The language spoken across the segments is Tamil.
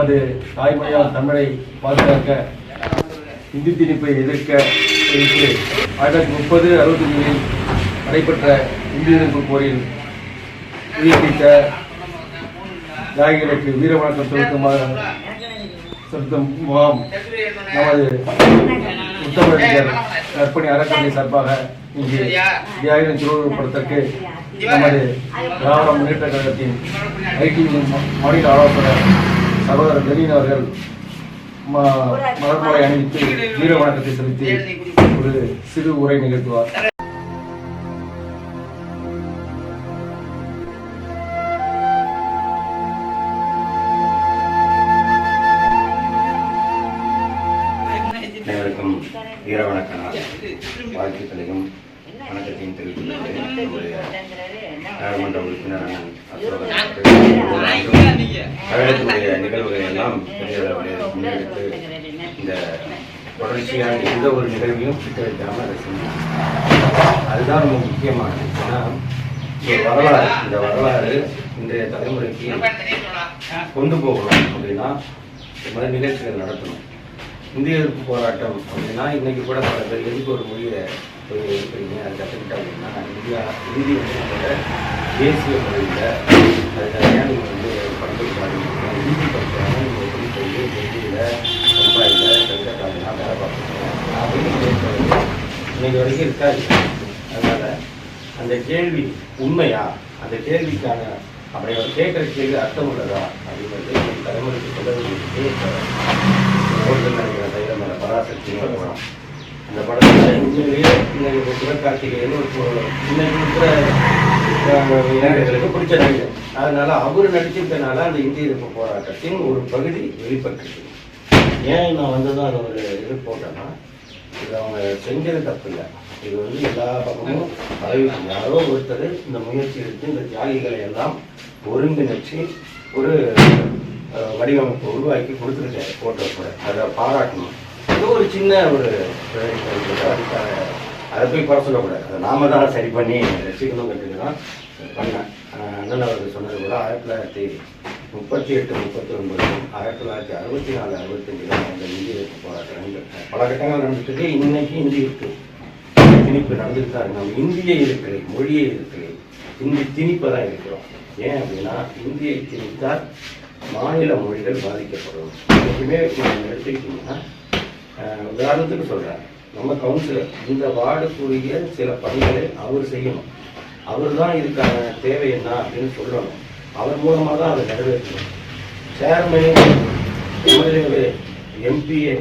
நமது தாய்மொழியால் தமிழை பாதுகாக்க இந்தி திணிப்பை எதிர்க்க 1930-65 நடைபெற்ற இந்தி எதிர்ப்பு போரில் உயிர்ப்பித்த தியாகிகளுக்கு வீர வணக்கம் செலுத்தும் முகாம் நமது முத்தமிழறிஞர் கற்பனை அறக்கட்டளை சார்பாக இங்கு தியாகிகளின் திருவுருவப்படத்திற்கு நமது திராவிட முன்னேற்ற கழகத்தின் ஐடி மாநில ஆலோசகர் சகோதரர் லெனின் அவர்கள் மலர்மாலை அணிவித்து வீர வணக்கத்தை செலுத்தி ஒரு சிறு உரை நிகழ்த்துவார். அனைவருக்கும் வீர வணக்க வாழ்த்துக்களையும் வணக்கத்தையும் தெரிவித்துள்ளது. நாடாளுமன்ற உறுப்பினர் கழகத்துடைய நிகழ்வுகளை எல்லாம் முன்னெடுத்து இந்த தொடர்ச்சியான எந்த ஒரு நிகழ்வையும் திட்டமிடாமல் அதை செஞ்சோம். அதுதான் ரொம்ப முக்கியமானது. ஏன்னா இந்த வரலாறு இன்றைய தலைமுறைக்கு கொண்டு போகணும் அப்படின்னா இந்த மாதிரி நிகழ்ச்சிகள் நடத்தணும். இந்திய எதிர்ப்பு போராட்டம் அப்படின்னா இன்னைக்கு கூட பல பேர் எதுக்கு ஒரு மொழியை போய் இருக்கிறீங்க அது கற்றுக்கிட்டா அப்படின்னா இந்தி வந்து நம்மளோட தேசிய மொழியில் அதுக்காக நீங்கள் வந்து பண்பு பாருங்க ஹிந்தி படிக்கிறாங்க நீங்கள் எப்படி போய் டெல்லியில் மும்பையில் கல்கத்தாலாம் வேலை பார்க்குறீங்க அப்படின்னு கேட்கறது இன்னைக்கு வரைக்கும் இருக்காது. அதனால் அந்த கேள்வி உண்மையா, அந்த கேள்விக்கான அப்படி அவர் கேட்குற கேள்வி அர்த்தம் உள்ளதா அப்படிங்கிறது தலைமுறைக்கு சொல்ல வேண்டிய நினைக்கிற தைரியம் மேலே பராசக்தியோட படம். அந்த படத்தில் உண்மையிலேயே இன்னைக்கு சிவகார்த்திகேயன் இன்னைக்கு இருக்கிற பிடிச்ச நடிகர். அதனால அவர் நடிச்சிருக்கனால அந்த இந்திய எதிர்ப்பு போராட்டத்தின் ஒரு பகுதி வெளிப்பட்டுருக்கு. ஏன் நான் வந்ததும் அதை ஒரு இது போட்டேன்னா இது அவங்க செஞ்சது தப்பு இல்லை. இது வந்து எல்லா பக்கமும் பரவி யாரோ ஒருத்தர் இந்த முயற்சி எடுத்து இந்த தியாகிகளை எல்லாம் ஒருங்கிணைச்சு ஒரு வடிவமைப்பு உருவாக்கி கொடுத்துருக்காரு போட்டோ கூட. அதை பாராட்டணும். இது ஒரு சின்ன ஒரு அதை போய் குறை சொல்லக்கூடாது. அதை நாம தான் சரி பண்ணி ரசிக்கணும் கட்டுக்கு தான் பண்ணேன். அண்ணன் அவர்கள் சொன்னது கூட 1938-39 1964-65 அந்த இந்திய எதிர்ப்பு போராட்டம் பல கட்டங்கள் நடந்துட்டு இன்னைக்கு இந்தி இருக்கு திணிப்பு நடந்துட்டு தான் இருக்கு. நம்ம இந்தியை இருக்கிறது, மொழியை இருக்கிறது, இந்தி திணிப்பை தான் இருக்கிறோம். ஏன் அப்படின்னா இந்தியை திணித்தால் மாநில மொழிகள் பாதிக்கப்படும். எப்பவுமே எடுத்துக்கிட்டீங்கன்னா உதாரணத்துக்கு சொல்கிறேன், நம்ம கவுன்சிலர் இந்த வார்டுக்குரிய சில பணிகளை அவர் செய்யணும். அவர் தான் இதுக்கான தேவை என்ன அப்படின்னு சொல்லணும். அவர் மூலமாக தான் அதை நிறைவேற்றணும். சேர்மனே, எம்எல்ஏ, எம்பிஏ,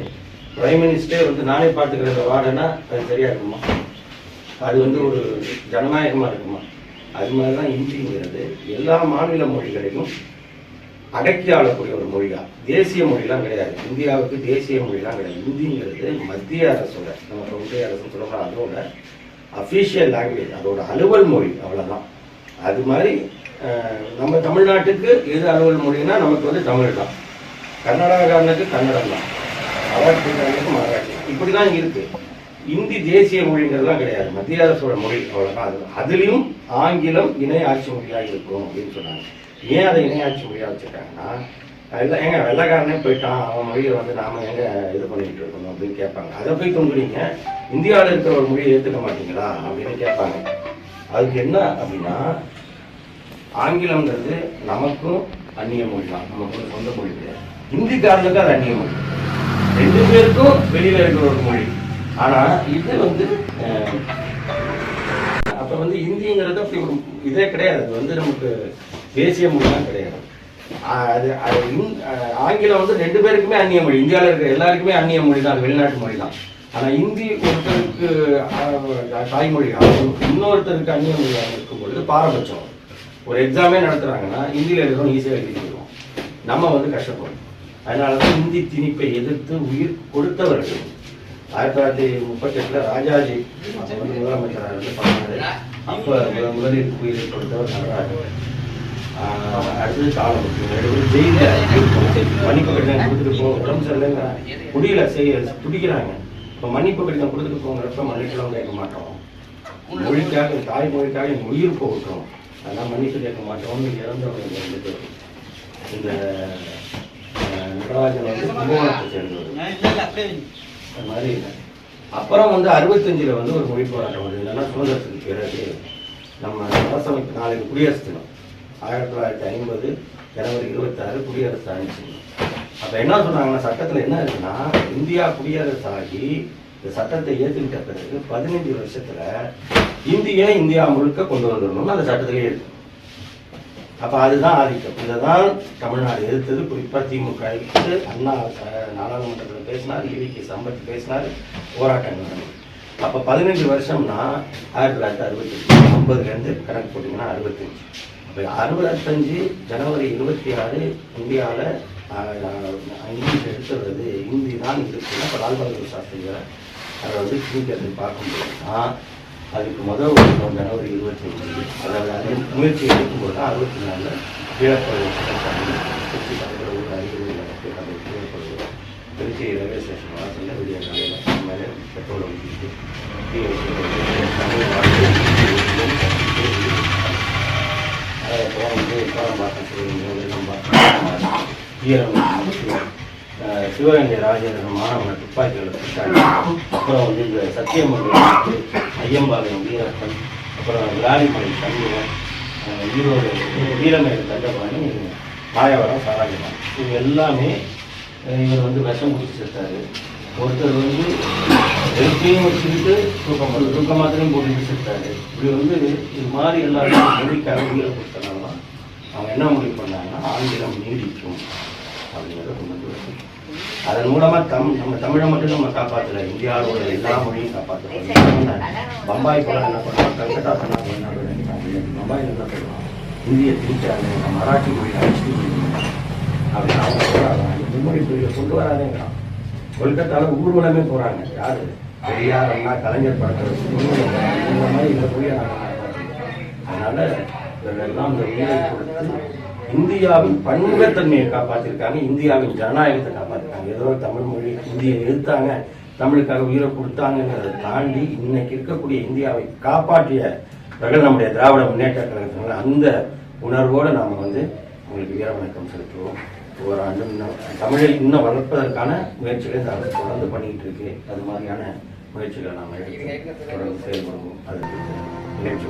பிரைம் மினிஸ்டரே வந்து நானே பார்த்துக்கிற இந்த வார்டுன்னா அது சரியாக இருக்குமா? அது வந்து ஒரு ஜனநாயகமாக இருக்குமா? அது மாதிரி தான் இந்திங்கிறது எல்லா மாநில மொழிகளையும் அடக்கி ஆளக்கூடிய ஒரு மொழியா. தேசிய மொழிலாம் கிடையாது. இந்தியாவுக்கு தேசிய மொழிலாம் கிடையாது. இந்திங்கிறது மத்திய அரசோட, நம்ம ஒன்றிய அரசு சொல்லுற அதோட அஃபீஷியல் லாங்குவேஜ், அதோட அலுவல் மொழி, அவ்வளோதான். அது மாதிரி நம்ம தமிழ்நாட்டுக்கு எது அலுவல் மொழின்னா நமக்கு வந்து தமிழ் தான். கர்நாடகாரனுக்கு கன்னடம் தான், மராட்டிக்காரனுக்கு மராட்டி, இப்படி தான் இருக்கு. இந்தி தேசிய மொழிங்கிறதுலாம் கிடையாது, மத்திய அரசோட மொழி, அவ்வளோதான். அதுலேயும் ஆங்கிலம் இணை ஆட்சி மொழியாக இருக்கும் அப்படின்னு சொன்னாங்க. ஏன் அதை இணையாட்சி மொழியாக வச்சுருக்காங்கன்னா எல்லாம் எங்க வெள்ளைக்காரனே போயிட்டான், அவன் மொழியை வந்து நாம எங்க இது பண்ணிட்டு இருக்கணும் அப்படின்னு கேட்பாங்க. அதை போய் தொங்குறீங்க, இந்தியாவில் இருக்கிற ஒரு மொழியை ஏற்றுக்க மாட்டீங்களா அப்படின்னு கேட்பாங்க. அதுக்கு என்ன அப்படின்னா ஆங்கிலம்ன்றது நமக்கும் அந்நிய மொழி தான், நமக்கு சொந்த மொழி கிடையாது. ஹிந்திக்காரனுக்கு அது அந்நிய மொழி, ரெண்டு பேருக்கும் வெளியில இருக்கிற ஒரு மொழி. ஆனா இது வந்து அப்ப வந்து இந்திங்கிறது அப்படி ஒரு இதே கிடையாது. அது வந்து நமக்கு தேசிய மொழிலாம் கிடையாது. அது ஆங்கிலம் வந்து ரெண்டு பேருக்குமே அந்நிய மொழி, இந்தியாவில் இருக்கிற எல்லாருக்குமே அந்நிய மொழி தான், அது வெளிநாட்டு மொழி தான். ஆனால் இந்தி ஒருத்தருக்கு தாய்மொழி ஆகும், இன்னொருத்தருக்கு அந்நிய மொழியாக இருக்கும் பொழுது பாரபட்சம். ஒரு எக்ஸாமே நடத்துகிறாங்கன்னா இந்தியில் இருக்கிறோம் ஈஸியாக எழுதிக்கிறோம், நம்ம வந்து கஷ்டப்படும். அதனால தான் இந்தி திணிப்பை எதிர்த்து உயிர் கொடுத்தவர்கள் 1938 ராஜாஜி வந்து முதலமைச்சராக இருந்து பண்ணாரு. அப்போ முதலில் உயிரை கொடுத்தவர் நடராஜர். அடுத்தது காலம் ஜெயிலில் மன்னிப்பு கடிதம் கொடுத்துட்டு போக உடம்பு சரியில்லைங்க, முடியல செய்ய துடிக்கிறாங்க. இப்போ மன்னிப்பு கடிதம் கொடுத்துட்டு போங்கிறப்ப மன்னிக்கலாம் கேட்க மாட்டோம். மொழிக்காக, தாய்மொழிக்காக எங்கள் உயிர் போகட்டும், அதெல்லாம் மன்னிப்பு கேட்க மாட்டோம்னு இறந்தவங்க வந்துட்டு இந்த நடராஜன் வந்து கும்பகோணத்தை சேர்ந்தவர். அது மாதிரி அப்புறம் வந்து 65 வந்து ஒரு மொழி போராட்டம் வருது. என்னன்னா சுதந்திரத்துக்கு பிறகு நம்ம அரசமைப்பு நாளைக்கு குடியரசு தினம் 1950 ஜனவரி 26 குடியரசு ஆணிச்சு. அப்போ என்ன சொன்னாங்கன்னா சட்டத்தில் என்ன இருக்குன்னா இந்தியா குடியரசு ஆகி இந்த சட்டத்தை ஏற்றுக்கிட்ட பிறகு 15 வருஷத்துல இந்தியை இந்தியா முழுக்க கொண்டு வந்துடணும்னு அந்த சட்டத்திலேயே இருக்கு. அப்போ அதுதான் ஆதிக்கம். இதை தான் தமிழ்நாடு எதிர்த்தது. குறிப்பாக திமுக எதிர்த்து அண்ணா நாடாளுமன்றத்தில் பேசினார், ஈவிகே சம்பத் பேசினார், போராட்டங்கள் நடந்தது. அப்போ 15 வருஷம்னா 1965 50லேருந்து கணக்கு போட்டிங்கன்னா 65. அப்போ 65 ஜனவரி 26 இந்தியாவில் இங்கிலீஷ் எடுத்துறது ஹிந்தி தான் இருக்குன்னா இப்போ லால் பகதூர் சாஸ்திரிகளை அதை வந்து திணிக்கிறது பார்க்கும்போதுனா அதுக்கு முதல் வருஷம் ஜனவரி 25 அதாவது அது முயற்சி எடுக்கும்போது தான் 64 கீழப்படுவது திருச்சி பக்கத்தில் ஒரு அறிவுறுத்தல் அதை கீழப்படுவது திருச்சி ரயில்வே ஸ்டேஷன் வாசலில் விடிய காலையில் மேலே பெட்ரோல் ஊற்றிட்டு அப்புறம் வந்து கோரம்பாக்கம் சிவகங்கை ராஜேந்திரன் மாணவனை துப்பாக்கிகளை சுட்டாங்க. அப்புறம் வந்து இந்த சத்தியமங்கலம் ஐயம்பாளையம் வீரப்பன், அப்புறம் விராலிமலை சண்முகம், ஈரோடு வீரமேடு தண்டபாணி, மாயவரம் சாராஜமான், இவங்க எல்லாமே இவர் வந்து விஷம் குடிச்சு செத்தாரு. ஒருத்தர் வந்து வெறுப்பையும் வச்சுக்கிட்டு தூக்க மாத்திரையும் போட்டுட்டு செத்தாரு. இப்படி வந்து இது மாதிரி எல்லாரும் மொழிக்காக உயிரை கொடுத்தனால தான் அவங்க என்ன முடிவு பண்ணாங்கன்னா ஆங்கிலம் நீடிக்கும் அப்படிங்கிறத கொண்டு வந்து அதன் மூலமாக நம்ம தமிழை மட்டும் நம்ம காப்பாற்றல, இந்தியாவோட எல்லா மொழியும் காப்பாற்றுறோம். பம்பாய் போல என்ன பண்ணுவோம், கல்கத்தா பண்ணாங்க என்ன பண்ணுறாங்க, பம்பாயில் என்ன பண்ணுவோம், இந்திய திணிச்சாங்க, மராட்டி மொழியை அழிச்சு அப்படின்னு அவங்க சொல்கிறாங்க. இந்த மொழி மொழியை கொண்டு வராதேங்கிறான். கொல்கத்தாவில் ஊர்வலமே போகிறாங்க. யார் பெரியார் அண்ணா கலைஞர் படத்தில் இந்த மாதிரி இந்த மொழியை அதனால இவர்களெல்லாம் இந்த உயிரை கொடுத்து இந்தியாவின் பன்முகத்தன்மையை காப்பாற்றிருக்காங்க, இந்தியாவின் ஜனநாயகத்தை காப்பாற்றிருக்காங்க. ஏதோ தமிழ் மொழி இந்தியை எதிர்த்தாங்க, தமிழுக்காக உயிரை கொடுத்தாங்கிறத தாண்டி இன்னைக்கு இருக்கக்கூடிய இந்தியாவை காப்பாற்றியவர்கள் நம்முடைய திராவிட முன்னேற்ற கழகத்தினால அந்த உணர்வோடு நாம் வந்து உங்களுக்கு வீர வணக்கம் செலுத்துவோம். ஒரு ஆண்டு இன்னும் தமிழை இன்னும் வளர்ப்பதற்கான முயற்சிகளை இந்த அரசு தொடர்ந்து பண்ணிக்கிட்டு இருக்கு. அது மாதிரியான முயற்சிகளை நாம் எடுத்து தொடர்ந்து செயல்படுவோம். அதுக்கு நிகழ்ச்சி